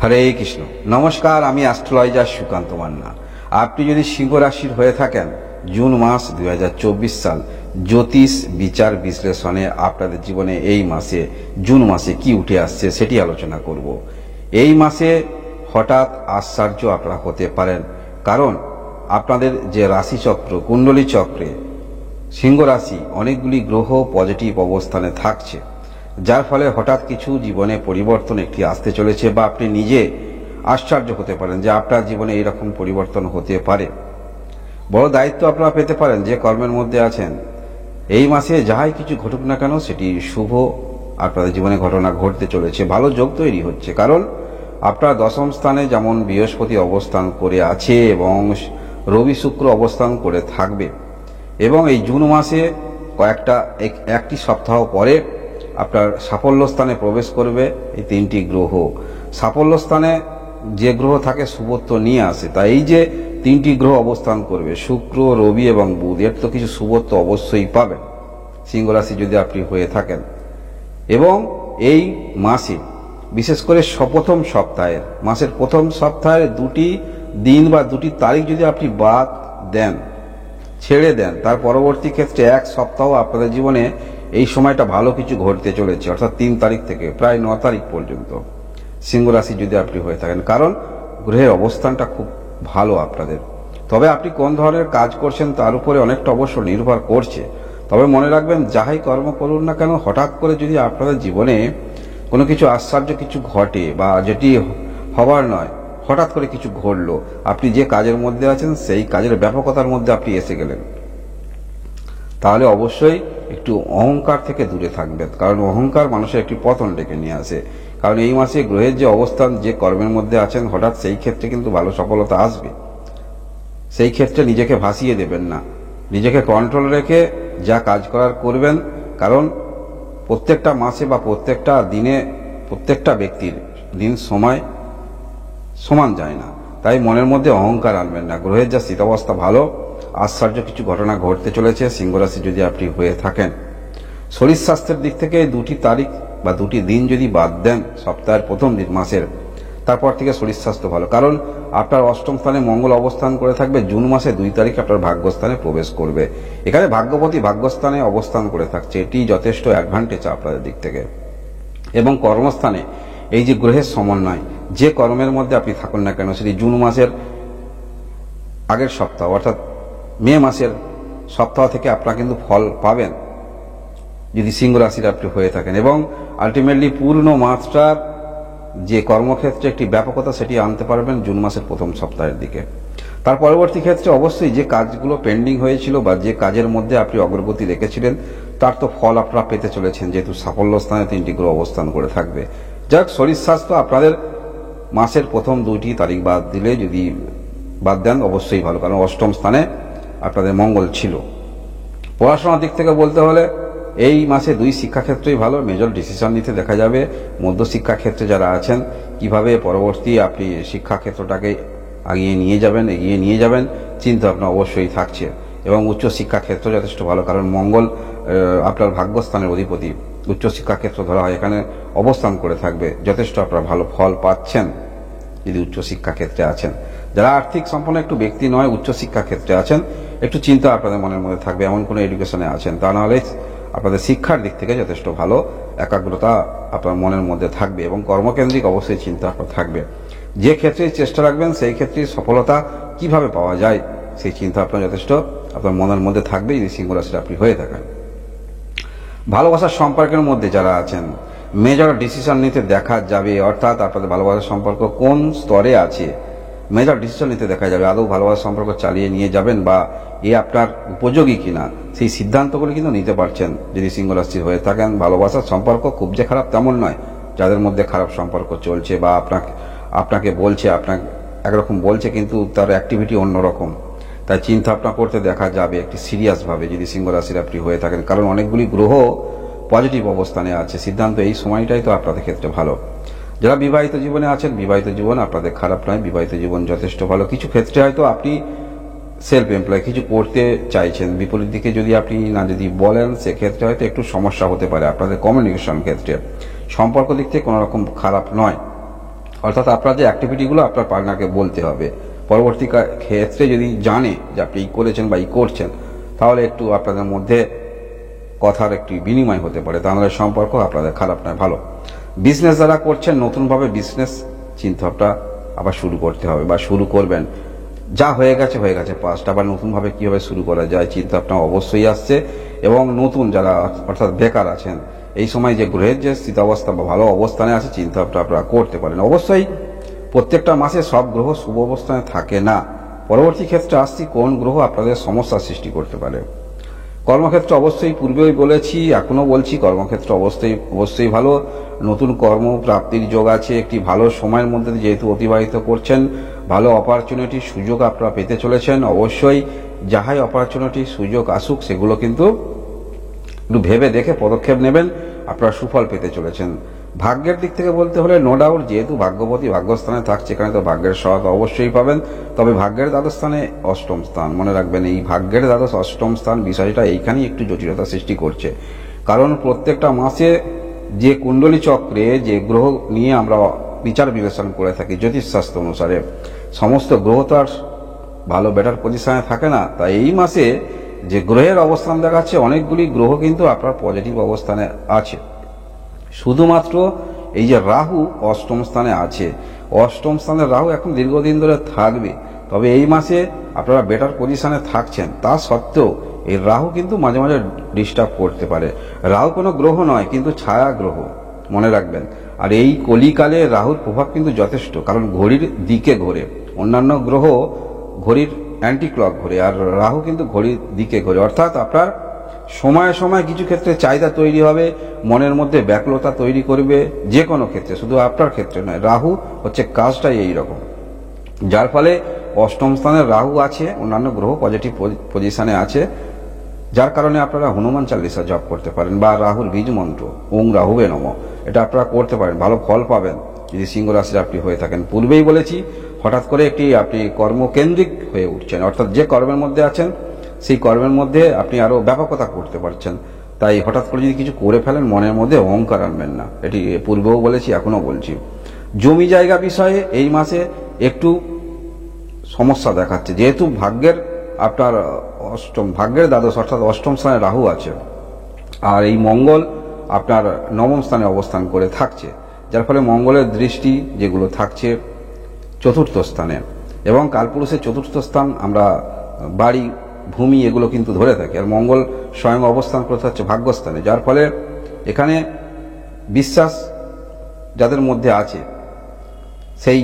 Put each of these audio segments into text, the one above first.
হরে কৃষ্ণ। নমস্কার, আমি অ্যাস্ট্রোলজার সুকান্ত মান্না। আপনি যদি সিংহ রাশির হয়ে থাকেন, জুন মাস 2024 সাল জ্যোতিষ বিচার বিশ্লেষণে আপনাদের জীবনে এই মাসে জুন মাসে কি উঠে আসছে সেটি আলোচনা করব। এই মাসে হঠাৎ আশ্চর্য আপনারা হতে পারেন, কারণ আপনাদের যে রাশিচক্র কুণ্ডলী চক্রে সিংহ রাশি অনেকগুলি গ্রহ পজিটিভ অবস্থানে থাকছে, যার ফলে হঠাৎ কিছু জীবনে পরিবর্তন একটি আসতে চলেছে, বা আপনি নিজে আশ্চর্য হতে পারেন যে আপনার জীবনে এইরকম পরিবর্তন হতে পারে। বড় দায়িত্ব আপনারা পেতে পারেন যে কর্মের মধ্যে আছেন। এই মাসে যাহাই কিছু ঘটুক না কেন সেটি শুভ আপনাদের জীবনে ঘটনা ঘটতে চলেছে, ভালো যোগ তৈরি হচ্ছে। কারণ আপনার দশম স্থানে যেমন বৃহস্পতি অবস্থান করে আছে এবং রবি শুক্র অবস্থান করে থাকবে, এবং এই জুন মাসে একটি সপ্তাহ পরে আপনার সাফল্য স্থানে প্রবেশ করবে এই তিনটি গ্রহ। সাফল্য স্থানে যে গ্রহ থাকে শুভত্ব নিয়ে আসে, তাই এই যে তিনটি গ্রহ অবস্থান করবে শুক্র, রবি এবং বুধ, এর তো কিছু শুভত্ব অবশ্যই পাবেন সিংহ রাশি যদি আপনি হয়ে থাকেন। এবং এই মাসে বিশেষ করে মাসের প্রথম সপ্তাহের দুটি দিন বা দুটি তারিখ যদি আপনি বাদ দেন, ছেড়ে দেন, তার পরবর্তী ক্ষেত্রে এক সপ্তাহ আপনাদের জীবনে এই সময়টা ভালো কিছু ঘটতে চলেছে, অর্থাৎ 3 তারিখ থেকে প্রায় 9 তারিখ পর্যন্ত সিংহ রাশি যদি আপনি হয়ে থাকেন। কারণ গ্রহের অবস্থানটা খুব ভালো আপনাদের। তবে আপনি কোন ধরনের কাজ করছেন তার উপরে অনেকটা অবশ্য নির্ভর করছে। তবে মনে রাখবেন, যাহাই কর্ম করুন না কেন, হঠাৎ করে যদি আপনাদের জীবনে কোনো কিছু আশ্চর্য কিছু ঘটে, বা যেটি হবার নয়, হঠাৎ করে কিছু ঘটলো, আপনি যে কাজের মধ্যে আছেন সেই কাজের ব্যাপকতার মধ্যে আপনি এসে গেলেন, তাহলে অবশ্যই একটু অহংকার থেকে দূরে থাকবেন। কারণ অহংকার মানুষের একটি পতন ডেকে নিয়ে আসে। কারণ এই মাসে গ্রহের যে অবস্থান, যে কর্মের মধ্যে আছেন, হঠাৎ সেই ক্ষেত্রে কিন্তু ভালো সফলতা আসবে। সেই ক্ষেত্রে নিজেকে ভাসিয়ে দেবেন না, নিজেকে কন্ট্রোল রেখে যা কাজ করার করবেন। কারণ প্রত্যেকটা মাসে বা প্রত্যেকটা দিনে প্রত্যেকটা ব্যক্তির দিন সময় সমান যায় না, তাই মনের মধ্যে অহংকার আনবেন না। গ্রহের যা স্থিতাবস্থা ভালো, আশ্চর্য কিছু ঘটনা ঘটতে চলেছে সিংহ রাশি যদি আপনি হয়ে থাকেন। শরীর স্বাস্থ্যের দিক থেকে 2টি তারিখ বা 2টি দিন যদি বাদ দেন সপ্তাহের প্রথম দিন মাসের, তারপর থেকে শরীর স্বাস্থ্য ভালো। কারণ আপনার অষ্টম স্থানে মঙ্গল অবস্থান করে থাকবে। জুন মাসে 2 তারিখ আপনার ভাগ্যস্থানে প্রবেশ করবে। এখানে ভাগ্যপতি ভাগ্যস্থানে অবস্থান করে থাকছে, এটি যথেষ্ট অ্যাডভান্টেজ আপনাদের দিক থেকে। এবং কর্মস্থানে এই যে গ্রহের সমন্বয়, যে কর্মের মধ্যে আপনি থাকুন না কেন, সেটি জুন মাসের আগের সপ্তাহ অর্থাৎ মে মাসের সপ্তাহ থেকে আপনারা কিন্তু ফল পাবেন যদি সিংহ রাশির আপনি হয়ে থাকেন। এবং আলটিমেটলি পূর্ণ মাত্রার যে কর্মক্ষেত্রে একটি ব্যাপকতা, সেটি আনতে পারবেন জুন মাসের প্রথম সপ্তাহের দিকে। তার পরবর্তী ক্ষেত্রে অবশ্যই যে কাজগুলো পেন্ডিং হয়েছিল বা যে কাজের মধ্যে আপনি অগ্রগতি রেখেছিলেন, তার তো ফল আপনারা পেতে চলেছেন, যেহেতু সাফল্য স্থানে 3টি গ্রহ অবস্থান করে থাকবে। যাক, শরীর স্বাস্থ্য আপনাদের মাসের প্রথম 2টি তারিখ বাদ দিলে, যদি বাদ দেন, অবশ্যই ভালো, কারণ অষ্টম স্থানে আপনাদের মঙ্গল ছিল। পড়াশোনার দিক থেকে বলতে হলে এই মাসে 2 শিক্ষাক্ষেত্রেই ভালো, মেজর ডিসিশন নিতে দেখা যাবে। মধ্য শিক্ষাক্ষেত্রে যারা আছেন, কিভাবে পরবর্তী আপনি শিক্ষাক্ষেত্রটাকে এগিয়ে নিয়ে যাবেন চিন্তা ভাবনা অবশ্যই থাকছে। এবং উচ্চ শিক্ষাক্ষেত্র যথেষ্ট ভালো, কারণ মঙ্গল আপনার ভাগ্যস্থানের অধিপতি, উচ্চ শিক্ষাক্ষেত্র ধরা হয়, এখানে অবস্থান করে থাকবে। যথেষ্ট আপনারা ভালো ফল পাচ্ছেন যদি উচ্চ শিক্ষাক্ষেত্রে আছেন। যারা আর্থিক সম্পন্ন একটু ব্যক্তি নয়, উচ্চ শিক্ষাক্ষেত্রে আছেন, একটু চিন্তা আপনাদের মনের মধ্যে থাকবে, এমন কোনো এডুকেশনে আছেন, তা নাহলে আপনাদের শিক্ষার দিক থেকে যথেষ্ট ভালো একাগ্রতা আপনার মনের মধ্যে থাকবে। এবং কর্মকেন্দ্রিক অবশ্যই চিন্তা আপনার থাকবে। যে ক্ষেত্রে চেষ্টা রাখবেন সেই ক্ষেত্রে সফলতা কিভাবে পাওয়া যায় সেই চিন্তা আপনার যথেষ্ট আপনার মনের মধ্যে থাকবে যদি সিংহ রাশির আপনি হয়ে থাকেন। ভালোবাসার সম্পর্কের মধ্যে যারা আছেন, মেজর ডিসিশন নিতে দেখা যাবে, অর্থাৎ আপনাদের ভালোবাসার সম্পর্ক কোন স্তরে আছে, মেজর ডিসিশন নিতে দেখা যাবে। আদৌ ভালোবাসার সম্পর্ক চালিয়ে নিয়ে যাবেন বা এ আপনার উপযোগী কিনা, সেই সিদ্ধান্তগুলি কিন্তু নিতে পারছেন যদি সিংহ রাশির হয়ে থাকেন। ভালোবাসার সম্পর্ক খুব যে খারাপ তেমন নয়। যাদের মধ্যে খারাপ সম্পর্ক চলছে বা আপনাকে বলছে, আপনাকে একরকম বলছে কিন্তু তার অ্যাক্টিভিটি অন্যরকম, তাই চিন্তা ভাবনা করতে দেখা যাবে একটি সিরিয়াসভাবে যদি সিংহ রাশির আপনি হয়ে থাকেন। কারণ অনেকগুলি গ্রহ পজিটিভ অবস্থানে আছে। সিদ্ধান্ত এই সময়টাই তো আপনাদের ক্ষেত্রে ভালো। যারা বিবাহিত জীবনে আছেন, বিবাহিত জীবন আপনাদের খারাপ নয়, বিবাহিত জীবন যথেষ্ট ভালো। কিছু ক্ষেত্রে হয়তো আপনি সেলফ এমপ্লয় কিছু করতে চাইছেন, বিপরীত দিকে যদি আপনি যদি বলেন, সেক্ষেত্রে হয়তো একটু সমস্যা হতে পারে আপনাদের কমিউনিকেশন ক্ষেত্রে। সম্পর্ক দিক থেকে কোনো রকম খারাপ নয়, অর্থাৎ আপনার যে অ্যাক্টিভিটিগুলো আপনার পার্টনারকে বলতে হবে। পরবর্তী ক্ষেত্রে যদি জানে যে আপনি এই করেছেন বা এই করছেন, তাহলে একটু আপনাদের মধ্যে কথার একটি বিনিময় হতে পারে, তাহলে সম্পর্ক আপনাদের খারাপ নয়, ভালো। বিজনেস যারা করছেন, নতুনভাবে বিজনেস চিন্তাভাবনা আবার শুরু করতে হবে বা শুরু করবেন। যা হয়ে গেছে হয়ে গেছে পাস্ট, আবার নতুনভাবে কীভাবে শুরু করা যায় চিন্তাভাবনা অবশ্যই আসছে। এবং নতুন যারা অর্থাৎ বেকার আছেন, এই সময় যে গ্রহের যে স্থিতাবস্থা বা ভালো অবস্থানে আছে, চিন্তাভাবনা আপনারা করতে পারেন। অবশ্যই প্রত্যেকটা মাসে সব গ্রহ শুভ অবস্থানে থাকে না। পরবর্তী ক্ষেত্রে আসছি কোন গ্রহ আপনাদের সমস্যার সৃষ্টি করতে পারে। কর্মক্ষেত্র অবশ্যই পূর্বেই বলেছি, এখনও বলছি, কর্মক্ষেত্র অবশ্যই ভালো। নতুন কর্ম প্রাপ্তির যোগ আছে। একটি ভালো সময়ের মধ্যে যেহেতু অতিবাহিত করছেন, ভালো অপরচুনিটি সুযোগ আপনারা পেতে চলেছেন। অবশ্যই যাহাই অপরচুনিটি সুযোগ আসুক, সেগুলো কিন্তু একটু ভেবে দেখে পদক্ষেপ নেবেন, আপনারা সুফল পেতে চলেছেন। ভাগ্যের দিক থেকে বলতে হলে নো ডাউট, যেহেতু ভাগ্যবতী ভাগ্যস্থানে থাকছে, এখানে তো ভাগ্যের সহায়তা অবশ্যই পাবেন। তবে ভাগ্যের দ্বাদশ স্থানে অষ্টম স্থান, মনে রাখবেন এই ভাগ্যের দ্বাদশ অষ্টম স্থান বিষয়টা এইখানেই একটু জটিলতা সৃষ্টি করছে। কারণ প্রত্যেকটা মাসে যে কুণ্ডলী চক্রে যে গ্রহ নিয়ে আমরা বিচার বিবেচনা করে থাকি জ্যোতিষশাস্ত্র অনুসারে, সমস্ত গ্রহ তো আর ভালো বেটার পজিশনে থাকে না। তাই এই মাসে যে গ্রহের অবস্থান দেখাচ্ছে, অনেকগুলি গ্রহ কিন্তু আপনার পজিটিভ অবস্থানে আছে। শুধুমাত্র এই যে রাহু অষ্টম স্থানে আছে, অষ্টম স্থানে রাহু এখন দীর্ঘদিন ধরে থাকবে। তবে এই মাসে আপনারা বেটার পজিশনে থাকছেন, তা সত্ত্বেও এই রাহু কিন্তু মাঝে মাঝে ডিস্টার্ব করতে পারে। রাহু কোনো গ্রহ নয়, কিন্তু ছায়া গ্রহ, মনে রাখবেন। আর এই কলিকালে রাহুর প্রভাব কিন্তু যথেষ্ট, কারণ ঘড়ির দিকে ঘোরে। অন্যান্য গ্রহ ঘড়ির অ্যান্টি ক্লক ঘোরে, আর রাহু কিন্তু ঘড়ির দিকে ঘোরে। অর্থাৎ আপনার সময়ে সময়ে কিছু ক্ষেত্রে চাহিদা তৈরি হবে, মনের মধ্যে ব্যাকুলতা তৈরি করবে, যে কোনো ক্ষেত্রে, শুধু আপনার ক্ষেত্রে নয়। রাহু হচ্ছে কাজটাই এই রকম, যার ফলে অষ্টম স্থানে রাহু আছে, অন্যান্য গ্রহ পজিটিভ পজিশনে আছে, যার কারণে আপনারা হনুমান চালিসা জপ করতে পারেন বা রাহুর বীজ মন্ত্র ওং রাহুবে নমঃ, এটা আপনারা করতে পারেন, ভালো ফল পাবেন যদি সিংহ রাশির আপনি হয়ে থাকেন। পূর্বেই বলেছি, হঠাৎ করে আপনি কর্মকেন্দ্রিক হয়ে উঠছেন, অর্থাৎ যে কর্মের মধ্যে আছেন সেই কর্মের মধ্যে আপনি আরো ব্যাপকতা করতে পারছেন। তাই হঠাৎ করে যদি কিছু করে ফেলেন, মনের মধ্যে অহংকার আনবেন না, এটি পূর্বেও বলেছি, এখনো বলছি। জমি জায়গা বিষয়ে এই মাসে একটু সমস্যা দেখাচ্ছে, যেহেতু ভাগ্যের আপনার ভাগ্যের দ্বাদশ অর্থাৎ অষ্টম স্থানে রাহু আছে, আর এই মঙ্গল আপনার নবম স্থানে অবস্থান করে থাকছে, যার ফলে মঙ্গলের দৃষ্টি যেগুলো থাকছে চতুর্থ স্থানে, এবং কালপুরুষের চতুর্থ স্থান আমরা বাড়ি ভূমি এগুলো কিন্তু ধরে থাকি, আর মঙ্গল স্বয়ং অবস্থান করতে হচ্ছে ভাগ্যস্থানে, যার ফলে এখানে বিশ্বাস যাদের মধ্যে আছে, সেই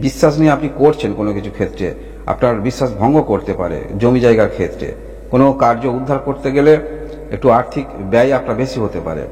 বিশ্বাস নিয়ে আপনি করছেন কোনো কিছু ক্ষেত্রে, আপনার বিশ্বাস ভঙ্গ করতে পারে। জমি জায়গার ক্ষেত্রে কোনো কার্য উদ্ধার করতে গেলে একটু আর্থিক ব্যয় আপনার বেশি হতে পারে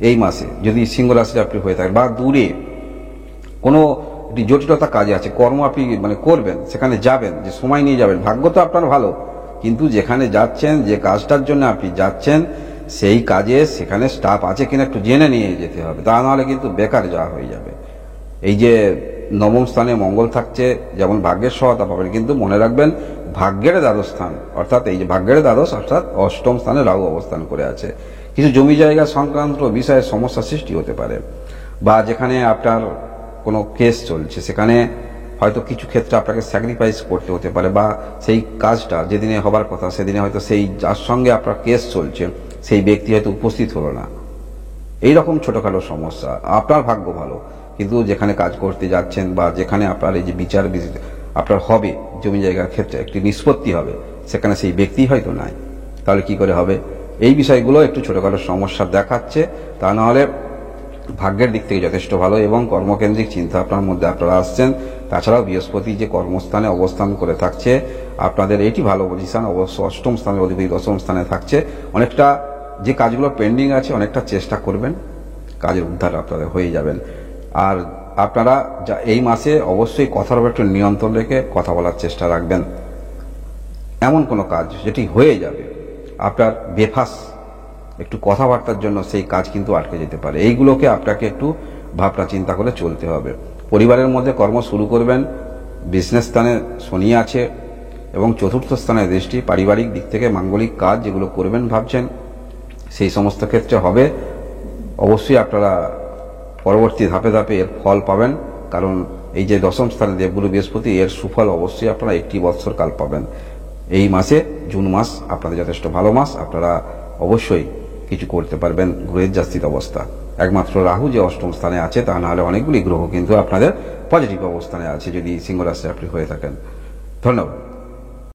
এই মাসে, যদি সিংহ রাশির আপনি হয়ে থাকেন, বা দূরে কোনো জটিলতা কাজে আছে, কর্ম আপনি করবেন, সেখানে যাবেন, যে সময় নিয়ে যাবেন। ভাগ্য তো আপনার ভালো, কিন্তু যেখানে যাচ্ছেন, যে কাজটার জন্য আপনি যাচ্ছেন, সেই কাজে সেখানে স্টাফ আছে কিনা একটু জেনে নিয়ে যেতে হবে, তা নাহলে কিন্তু বেকার যাওয়া হয়ে যাবে। এই যে নবম স্থানে মঙ্গল থাকছে, যেমন ভাগ্যের সহায়তা পাবেন, কিন্তু মনে রাখবেন ভাগ্যের দ্বাদশ স্থান, অর্থাৎ এই যে ভাগ্যের দ্বাদশ অর্থাৎ অষ্টম স্থানে রাহু অবস্থান করে আছে। কিছু জমি জায়গা সংক্রান্ত বিষয়ে সমস্যা সৃষ্টি হতে পারে, বা যেখানে আপনার কোনো কেস চলছে, সেখানে হয়তো কিছু ক্ষেত্রে আপনাকে স্যাক্রিফাইস করতে হতে পারে, বা সেই কাজটা যেদিনে হবার কথা সেদিনে হয়তো সেই যার সঙ্গে আপনার কেস চলছে সেই ব্যক্তি হয়তো উপস্থিত হলো না। এইরকম ছোটখাটো সমস্যা। আপনার ভাগ্য ভালো, কিন্তু যেখানে কাজ করতে যাচ্ছেন বা যেখানে আপনার এই যে বিচার আপনার হবে, জমি জায়গার ক্ষেত্রে একটি নিষ্পত্তি হবে, সেখানে সেই ব্যক্তি হয়তো নাই, তাহলে কি করে হবে? এই বিষয়গুলো একটু ছোটখাটো সমস্যা দেখাচ্ছে। তা নাহলে ভাগ্যের দিক থেকে যথেষ্ট ভালো, এবং কর্মকেন্দ্রিক চিন্তা আপনার মধ্যে আপনারা আসছেন। তাছাড়াও বৃহস্পতি যে কর্মস্থানে অবস্থান করে থাকছে, আপনাদের এটি ভালো পজিশন, অবশ্য অষ্টম স্থানের অধিপতি দশম স্থানে থাকছে। অনেকটা যে কাজগুলো পেন্ডিং আছে, অনেকটা চেষ্টা করবেন, কাজের উদ্ধার আপনাদের হয়ে যাবেন। আর আপনারা এই মাসে অবশ্যই কথার উপর একটু নিয়ন্ত্রণ রেখে কথা বলার চেষ্টা রাখবেন। এমন কোনো কাজ যেটি হয়ে যাবে, আপনার বেফাস একটু কথাবার্তার জন্য সেই কাজ কিন্তু আটকে যেতে পারে। এইগুলোকে আপনাকে একটু ভাবনা চিন্তা করে চলতে হবে। পরিবারের মধ্যে কর্ম শুরু করবেন, বিজনেস স্থানে শনি আছে এবং চতুর্থ স্থানে দৃষ্টি। পারিবারিক দিক থেকে মাঙ্গলিক কাজ যেগুলো করবেন ভাবছেন, সেই সমস্ত ক্ষেত্রে হবে। অবশ্যই আপনারা পরবর্তী ধাপে ধাপে এর ফল পাবেন, কারণ এই যে দশম স্থানে দেবগুরু বৃহস্পতি, এর সুফল অবশ্যই আপনারা একটি বৎসর কাল পাবেন। এই মাসে জুন মাস আপনাদের যথেষ্ট ভালো মাস, আপনারা অবশ্যই কিছু করতে পারবেন গ্রহের যা স্থিত অবস্থা। একমাত্র রাহু যে অষ্টম স্থানে আছে, তা না হলে অনেকগুলি গ্রহ কিন্তু আপনাদের পজিটিভ অবস্থানে আছে যদি সিংহ রাশি আপনি হয়ে থাকেন। ধন্যবাদ।